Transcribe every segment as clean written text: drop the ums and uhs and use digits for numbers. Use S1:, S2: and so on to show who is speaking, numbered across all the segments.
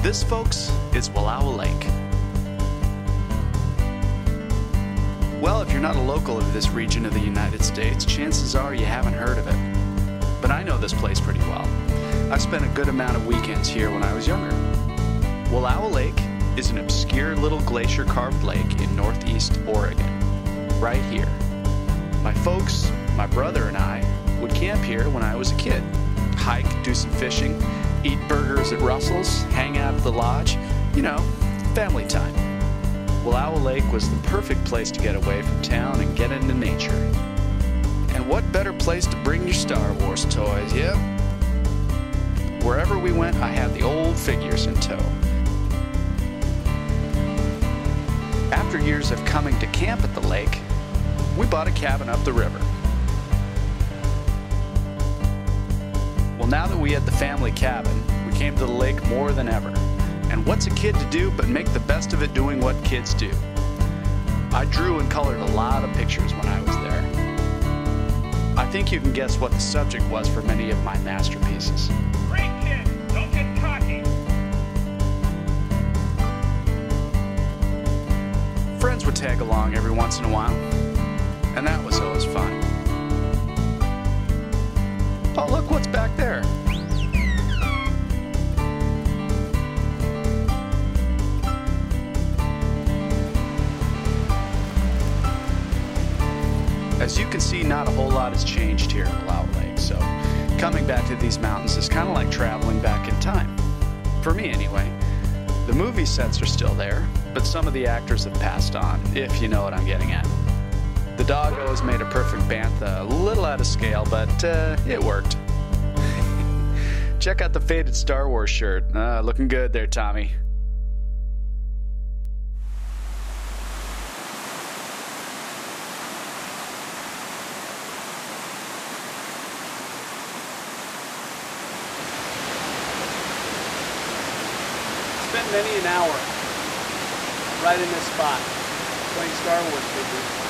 S1: This, folks, is Wallowa Lake. Well, if you're not a local of this region of the United States, chances are you haven't heard of it. But I know this place pretty well. I spent a good amount of weekends here when I was younger. Wallowa Lake is an obscure little glacier-carved lake in northeast Oregon, right here. My folks, my brother and I would camp here when I was a kid. Hike, do some fishing, eat burgers at Russell's, hang out at the lodge, you know, family time. Wallowa Lake was the perfect place to get away from town and get into nature. And what better place to bring your Star Wars toys, yep? Wherever we went, I had the old figures in tow. After years of coming to camp at the lake, we bought a cabin up the river. Well, now that we had the family cabin, we came to the lake more than ever. And what's a kid to do but make the best of it doing what kids do? I drew and colored a lot of pictures when I was there. I think you can guess what the subject was for many of my masterpieces.
S2: Great kid, don't get cocky.
S1: Friends would tag along every once in a while, and that was always fun. Oh, look what's back there. As you can see, not a whole lot has changed here at Wallowa Lake, so coming back to these mountains is kind of like traveling back in time. For me, anyway. The movie sets are still there, but some of the actors have passed on, if you know what I'm getting at. The doggo's made a perfect bantha, a little out of scale, but it worked. Check out the faded Star Wars shirt. Looking good there, Tommy. Spent many an hour right in this spot playing Star Wars figures.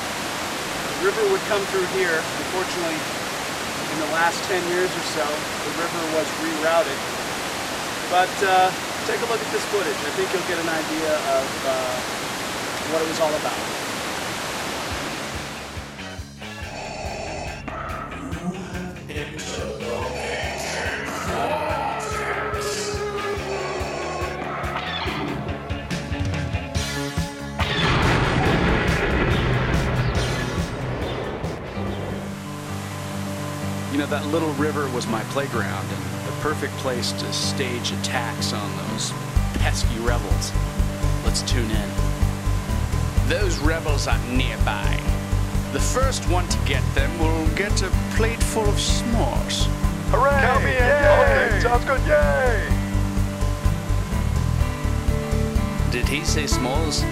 S1: The river would come through here. Unfortunately, in the last 10 years or so, the river was rerouted. But take a look at this footage. I think you'll get an idea of what it was all about. You know, that little river was my playground and the perfect place to stage attacks on those pesky rebels. Let's tune in. Those rebels are nearby. The first one to get them will get a plate full of s'mores.
S3: Hooray!
S4: Count me in.
S3: Yay!
S4: Okay, sounds good. Yay!
S5: Did he say s'mores?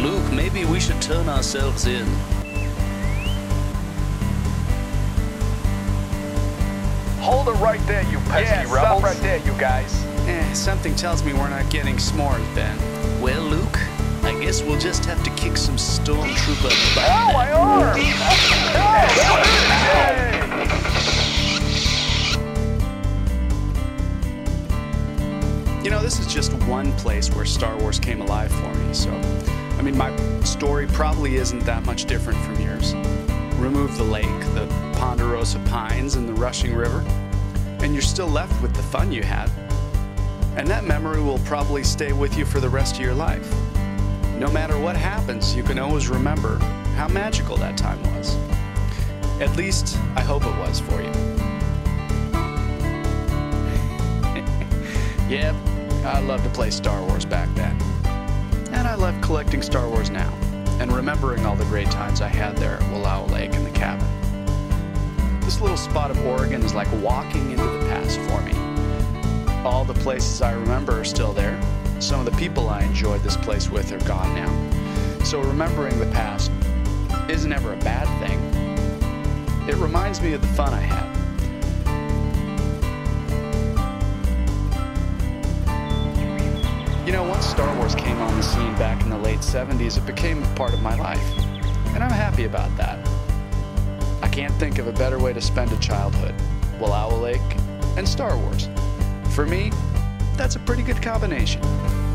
S5: Luke, maybe we should turn ourselves in.
S4: Hold it right there, you pesky rebels.
S3: Stop right there, you guys.
S1: Something tells me we're not getting s'mores, Ben.
S5: Well, Luke, I guess we'll just have to kick some stormtrooper butt.
S4: Ow, my arm!
S1: You know, this is just one place where Star Wars came alive for me, so, I mean, my story probably isn't that much different from yours. Remove the lake, the ponderosa pines, and the rushing river, and you're still left with the fun you had. And that memory will probably stay with you for the rest of your life. No matter what happens, you can always remember how magical that time was. At least, I hope it was for you. Yep, I loved to play Star Wars back then. And I love collecting Star Wars now, and remembering all the great times I had there at Wallowa Lake in the cabin. This little spot of Oregon is like walking into the past for me. All the places I remember are still there. Some of the people I enjoyed this place with are gone now. So remembering the past isn't ever a bad thing. It reminds me of the fun I had. You know, once Star Wars came on the scene back in the late 70s, it became a part of my life. And I'm happy about that. I can't think of a better way to spend a childhood. Wallowa Lake and Star Wars. For me, that's a pretty good combination.